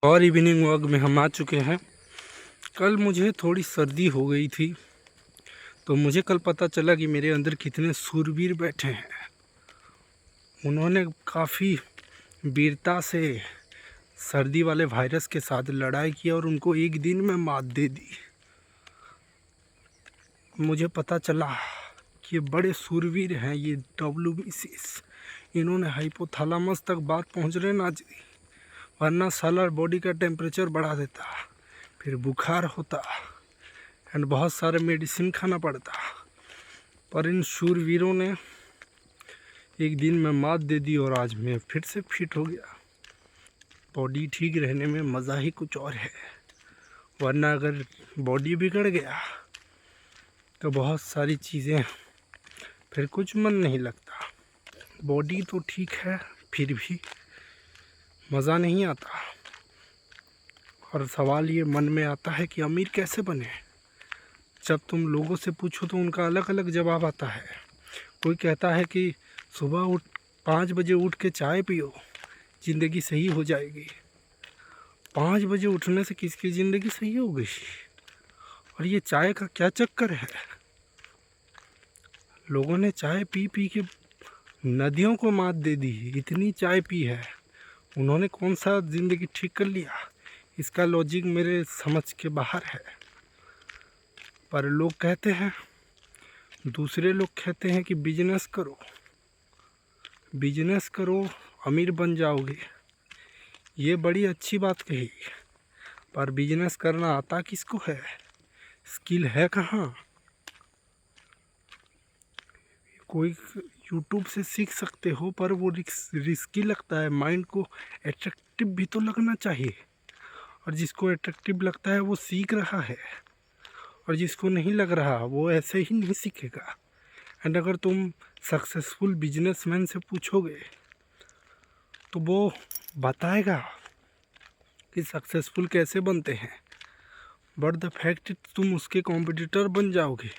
और evening walk में हम आ चुके हैं। कल मुझे थोड़ी सर्दी हो गई थी, तो मुझे कल पता चला कि मेरे अंदर कितने शूरवीर बैठे हैं। उन्होंने काफ़ी वीरता से सर्दी वाले वायरस के साथ लड़ाई की और उनको एक दिन में मात दे दी। मुझे पता चला कि ये बड़े शूरवीर हैं, ये WBCs। इन्होंने हाइपोथैलेमस तक बात पहुंचने ना दी, वरना साला बॉडी का टेम्परेचर बढ़ा देता, फिर बुखार होता एंड बहुत सारे मेडिसिन खाना पड़ता। पर इन शूरवीरों ने एक दिन में मात दे दी और आज मैं फिर से फिट हो गया। बॉडी ठीक रहने में मज़ा ही कुछ और है, वरना अगर बॉडी बिगड़ गया तो बहुत सारी चीज़ें फिर कुछ मन नहीं लगता। बॉडी तो ठीक है, फिर भी मज़ा नहीं आता। और सवाल ये मन में आता है कि अमीर कैसे बने। जब तुम लोगों से पूछो तो उनका अलग अलग जवाब आता है। कोई कहता है कि सुबह 5 बजे उठ के चाय पियो, ज़िंदगी सही हो जाएगी। 5 बजे उठने से किसकी ज़िंदगी सही हो गई? और ये चाय का क्या चक्कर है? लोगों ने चाय पी पी के नदियों को मात दे दी। इतनी चाय पी है, उन्होंने कौन सा ज़िंदगी ठीक कर लिया? इसका लॉजिक मेरे समझ के बाहर है। पर लोग कहते हैं, दूसरे लोग कहते हैं कि बिजनेस करो, बिजनेस करो, अमीर बन जाओगे। ये बड़ी अच्छी बात कही, पर बिजनेस करना आता किसको है? स्किल है कहाँ? कोई यूट्यूब से सीख सकते हो, पर वो रिस्की लगता है। माइंड को एट्रैक्टिव भी तो लगना चाहिए, और जिसको अट्रैक्टिव लगता है वो सीख रहा है, और जिसको नहीं लग रहा वो ऐसे ही नहीं सीखेगा। एंड अगर तुम सक्सेसफुल बिजनेसमैन से पूछोगे तो वो बताएगा कि सक्सेसफुल कैसे बनते हैं, बट द फैक्ट तुम उसके कॉम्पिटिटर बन जाओगे,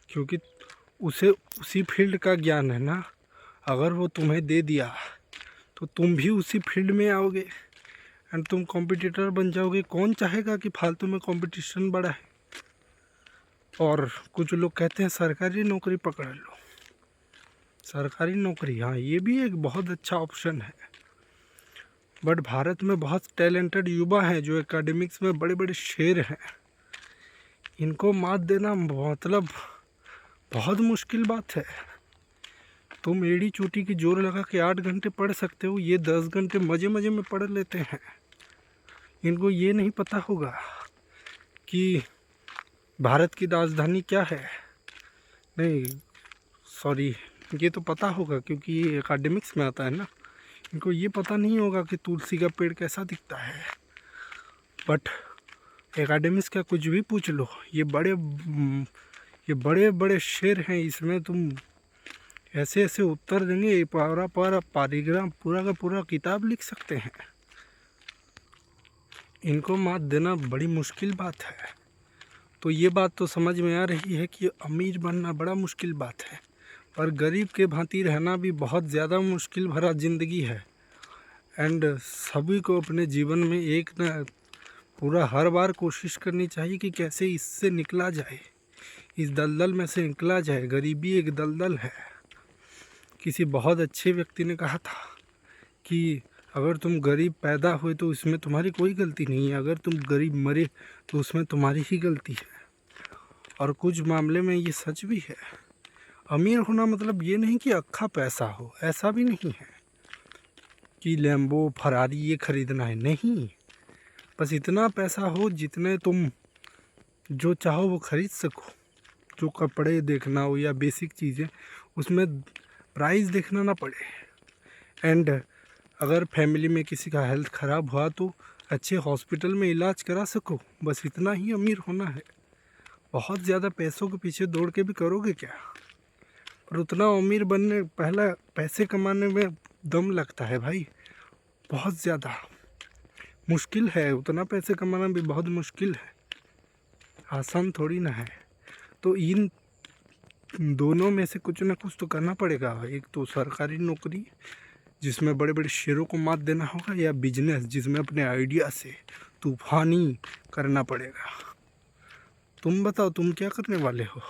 क्योंकि उसे उसी फील्ड का ज्ञान है ना। अगर वो तुम्हें दे दिया तो तुम भी उसी फील्ड में आओगे एंड तुम कॉम्पिटिटर बन जाओगे। कौन चाहेगा कि फालतू में कंपटीशन बढ़ा है? और कुछ लोग कहते हैं सरकारी नौकरी पकड़ लो। सरकारी नौकरी, हाँ, ये भी एक बहुत अच्छा ऑप्शन है। बट भारत में बहुत टैलेंटेड युवा हैं जो एकेडमिक्स में बड़े बड़े शेर हैं। इनको मात देना मतलब बहुत मुश्किल बात है। तुम एड़ी चोटी की जोर लगा के 8 घंटे पढ़ सकते हो, ये 10 घंटे मज़े मज़े में पढ़ लेते हैं। इनको ये नहीं पता होगा कि भारत की राजधानी क्या है। नहीं, सॉरी, ये तो पता होगा क्योंकि ये एकेडमिक्स में आता है ना। इनको ये पता नहीं होगा कि तुलसी का पेड़ कैसा दिखता है। बट एकेडमिक्स का कुछ भी पूछ लो, ये बड़े बड़े शेर हैं। इसमें तुम ऐसे ऐसे उत्तर देंगे, पूरा पैराग्राफ, पूरा का पूरा किताब लिख सकते हैं। इनको मात देना बड़ी मुश्किल बात है। तो ये बात तो समझ में आ रही है कि अमीर बनना बड़ा मुश्किल बात है, पर गरीब के भांति रहना भी बहुत ज़्यादा मुश्किल भरा ज़िंदगी है। एंड सभी को अपने जीवन में एक न पूरा हर बार कोशिश करनी चाहिए कि कैसे इससे निकला जाए, इस दलदल में से निकला जाए। गरीबी एक दलदल है। किसी बहुत अच्छे व्यक्ति ने कहा था कि अगर तुम गरीब पैदा हुए तो इसमें तुम्हारी कोई गलती नहीं है, अगर तुम गरीब मरे तो उसमें तुम्हारी ही गलती है। और कुछ मामले में ये सच भी है। अमीर होना मतलब ये नहीं कि अक्खा पैसा हो, ऐसा भी नहीं है कि लैम्बो फरारी ये खरीदना है। नहीं, बस इतना पैसा हो जितने तुम जो चाहो वो खरीद सको। जो कपड़े देखना हो या बेसिक चीज़ें, उसमें प्राइस देखना ना पड़े। एंड अगर फैमिली में किसी का हेल्थ ख़राब हुआ तो अच्छे हॉस्पिटल में इलाज करा सको। बस इतना ही अमीर होना है। बहुत ज़्यादा पैसों के पीछे दौड़ के भी करोगे क्या? पर उतना अमीर बनने, पहला पैसे कमाने में दम लगता है भाई, बहुत ज़्यादा मुश्किल है। उतना पैसे कमाना भी बहुत मुश्किल है, आसान थोड़ी ना है। तो इन दोनों में से कुछ ना कुछ तो करना पड़ेगा। एक तो सरकारी नौकरी, जिसमें बड़े बड़े शेरों को मात देना होगा, या बिजनेस जिसमें अपने आइडिया से तूफानी करना पड़ेगा? तुम बताओ, तुम क्या करने वाले हो?